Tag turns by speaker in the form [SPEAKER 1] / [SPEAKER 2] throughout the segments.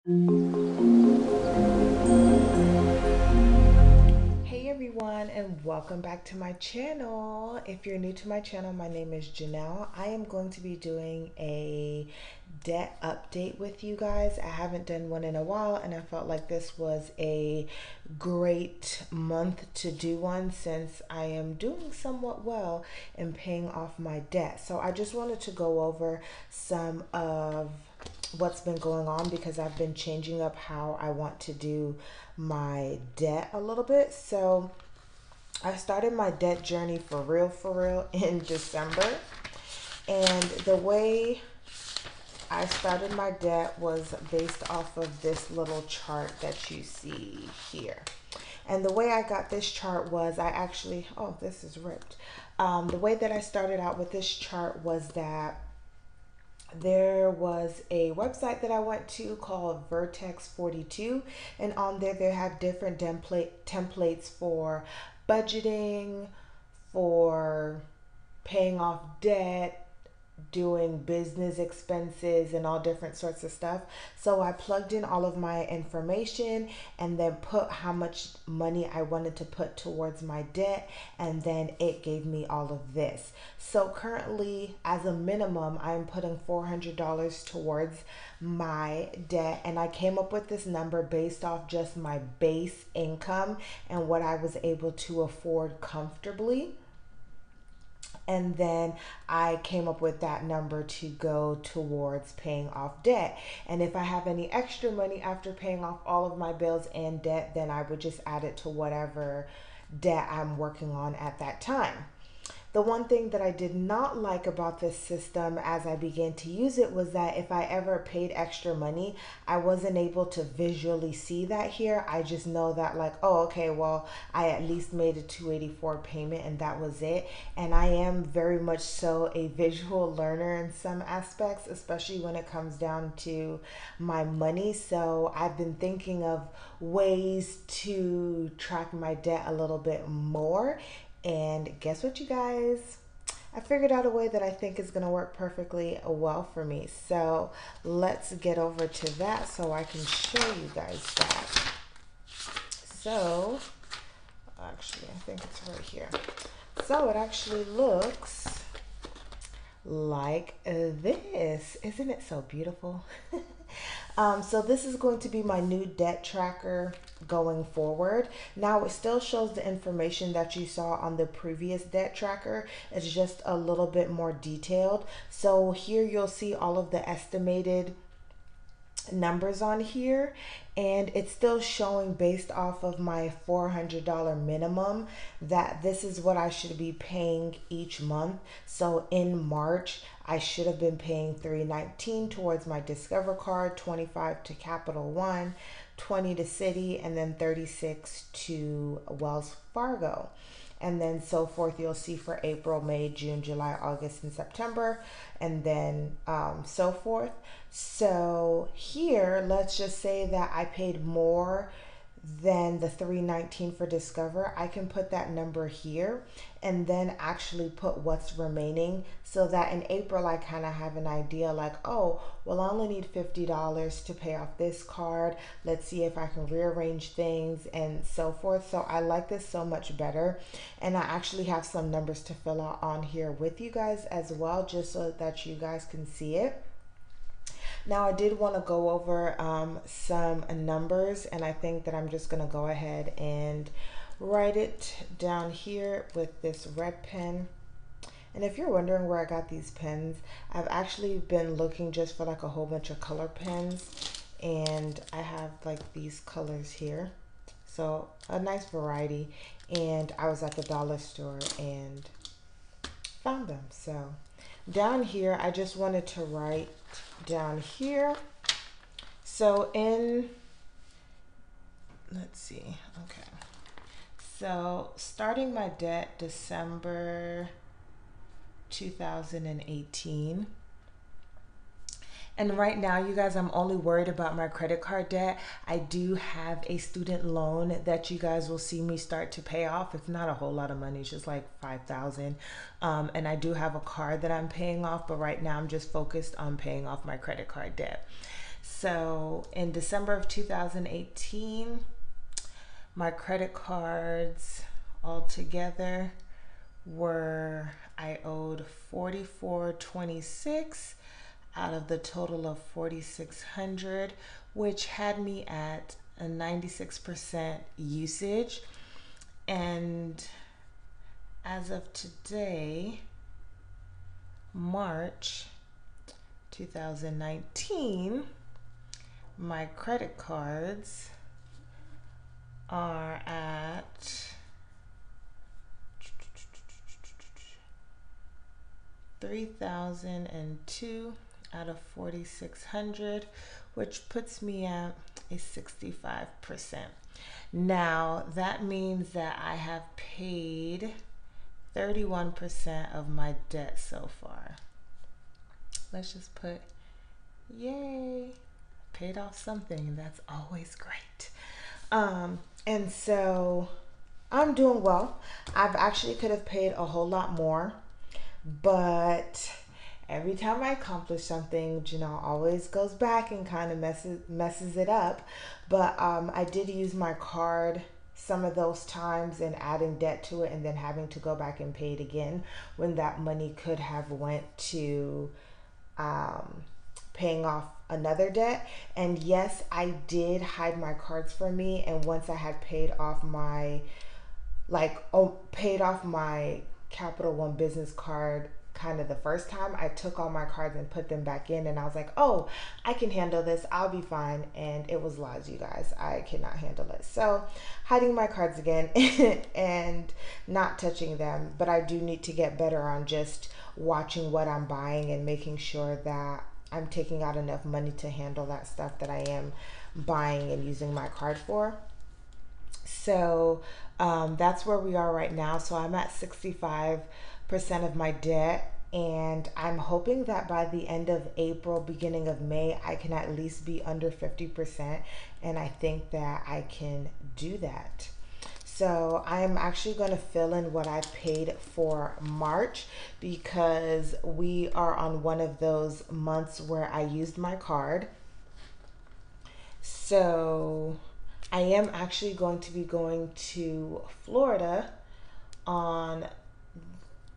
[SPEAKER 1] Hey everyone, and welcome back to my channel. If you're new to my channel, my name is Janelle. I am going to be doing a debt update with you guys. I haven't done one in a while, and I felt like this was a great month to do one since I am doing somewhat well in paying off my debt. So I just wanted to go over some of what's been going on because I've been changing up how I want to do my debt a little bit. So I started my debt journey for real in December. And the way I started my debt was based off of this little chart that you see here. And the way I got this chart was I actually, oh, this is ripped. The way that I started out with this chart was that there was a website that I went to called Vertex 42, and on there they have different templates for budgeting, for paying off debt, doing business expenses and all different sorts of stuff. So I plugged in all of my information and then put how much money I wanted to put towards my debt, and then it gave me all of this. So currently, as a minimum, I'm putting $400 towards my debt, and I came up with this number based off just my base income and what I was able to afford comfortably. And then I came up with that number to go towards paying off debt. And if I have any extra money after paying off all of my bills and debt, then I would just add it to whatever debt I'm working on at that time. The one thing that I did not like about this system as I began to use it was that if I ever paid extra money, I wasn't able to visually see that here. I just know that, like, oh, okay, well, I at least made a 284 payment and that was it. And I am very much so a visual learner in some aspects, especially when it comes down to my money. So I've been thinking of ways to track my debt a little bit more. And guess what, you guys? I figured out a way that I think is going to work perfectly well for me. So let's get over to that so I can show you guys that. So actually, I think it's right here. So it actually looks like this. Isn't it so beautiful? So this is going to be my new debt tracker going forward. Now it still shows the information that you saw on the previous debt tracker. It's just a little bit more detailed. So here you'll see all of the estimated numbers on here, and it's still showing based off of my $400 minimum that this is what I should be paying each month. So in March I should have been paying $319 towards my Discover card, 25 to Capital One, 20 to Citi, and then 36 to Wells Fargo, and then so forth. You'll see for April, May, June, July, August, and September, and then so forth. So here, let's just say that I paid more than the 319 for Discover. I can put that number here and then actually put what's remaining, so that in April I kind of have an idea, like, oh, well, I only need $50 to pay off this card. Let's see if I can rearrange things and so forth. So I like this so much better, and I actually have some numbers to fill out on here with you guys as well, just so that you guys can see it. Now I did want to go over some numbers, and I think that I'm just going to go ahead and write it down here with this red pen. And if you're wondering where I got these pens, I've actually been looking just for like a whole bunch of color pens, and I have like these colors here. So a nice variety, and I was at the dollar store and found them. So down here, I just wanted to write down here. So let's see, okay. So starting my debt December 2018. And right now, you guys, I'm only worried about my credit card debt. I do have a student loan that you guys will see me start to pay off. It's not a whole lot of money. It's just like 5,000. And I do have a card that I'm paying off, but right now I'm just focused on paying off my credit card debt. So in December of 2018, my credit cards altogether were, I owed 4426 out of the total of 4600, which had me at a 96% usage. And as of today, March 2019, my credit cards are at 3002 out of 4600, which puts me at a 65%. Now that means that I have paid 31% of my debt so far. Let's just put, yay, paid off something, and that's always great. And so I'm doing well. I've actually could have paid a whole lot more, but every time I accomplish something, Janelle always goes back and kind of messes it up. But I did use my card some of those times and adding debt to it and then having to go back and pay it again when that money could have went to paying off another debt. And yes, I did hide my cards from me, and once I had paid off my paid off my Capital One business card kind of the first time, I took all my cards and put them back in, and I was like, oh, I can handle this, I'll be fine. And it was lies, you guys. I cannot handle it. So hiding my cards again and not touching them. But I do need to get better on just watching what I'm buying and making sure that I'm taking out enough money to handle that stuff that I am buying and using my card for. So that's where we are right now. So I'm at 65% of my debt, and I'm hoping that by the end of April, beginning of May, I can at least be under 50%, and I think that I can do that. So I'm actually going to fill in what I paid for March, because we are on one of those months where I used my card. So I am actually going to be going to Florida on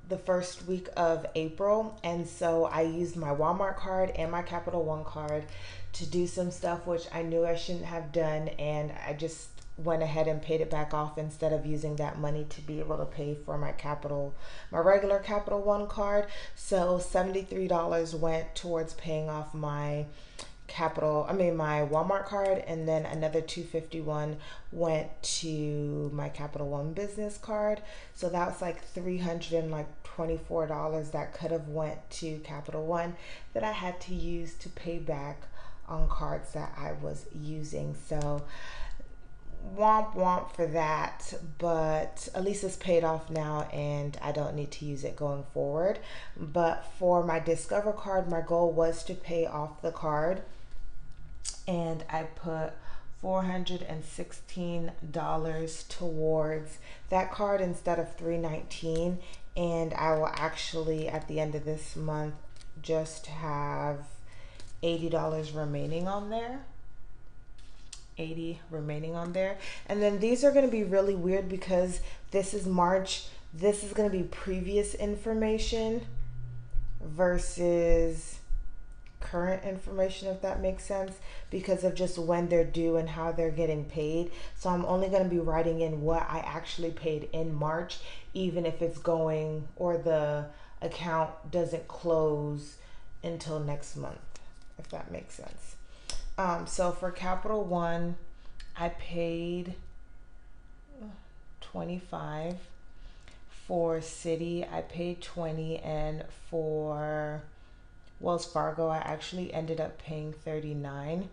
[SPEAKER 1] the first week of April, and so I used my Walmart card and my Capital One card to do some stuff which I knew I shouldn't have done, and I just went ahead and paid it back off instead of using that money to be able to pay for my regular Capital One card. So $73 went towards paying off my my Walmart card, and then another $251 went to my Capital One business card. So that was like $324 that could have went to Capital One that I had to use to pay back on cards that I was using. So womp womp for that, but at least it's paid off now and I don't need to use it going forward. But for my Discover card, my goal was to pay off the card, and I put $416 towards that card instead of $319, and I will actually at the end of this month just have $80 remaining on there. 80 remaining on there. And then these are going to be really weird because this is March. This is going to be previous information versus current information, if that makes sense, because of just when they're due and how they're getting paid. So I'm only going to be writing in what I actually paid in March, even if it's going or the account doesn't close until next month, if that makes sense. So for Capital One, I paid $25. For Citi, I paid $20, and for Wells Fargo, I actually ended up paying $39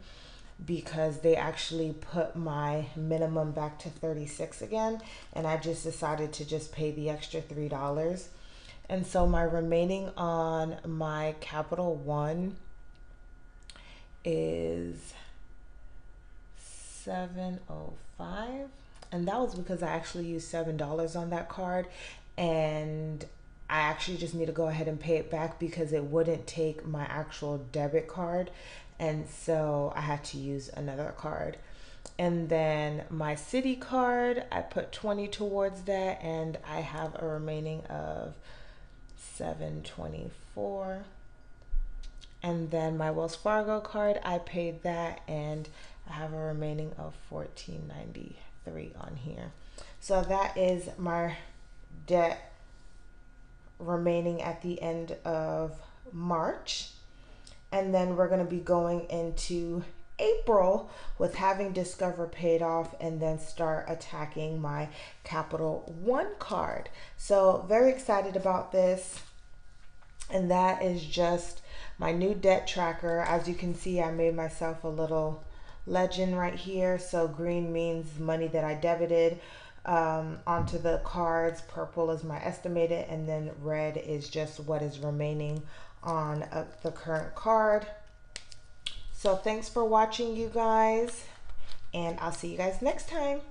[SPEAKER 1] because they actually put my minimum back to $36 again, and I just decided to just pay the extra $3. And so my remaining on my Capital One is $705, and that was because I actually used $7 on that card, and I actually just need to go ahead and pay it back because it wouldn't take my actual debit card. And so I had to use another card. And then my city card, I put 20 towards that, and I have a remaining of 724. And then my Wells Fargo card, I paid that, and I have a remaining of 1493 on here. So that is my debt remaining at the end of March. And then we're going to be going into April with having Discover paid off, and then start attacking my Capital One card. So very excited about this. And that is just my new debt tracker. As you can see, I made myself a little legend right here. So green means money that I debited onto the cards, purple is my estimated, and then red is just what is remaining on the current card. So thanks for watching, you guys, and I'll see you guys next time.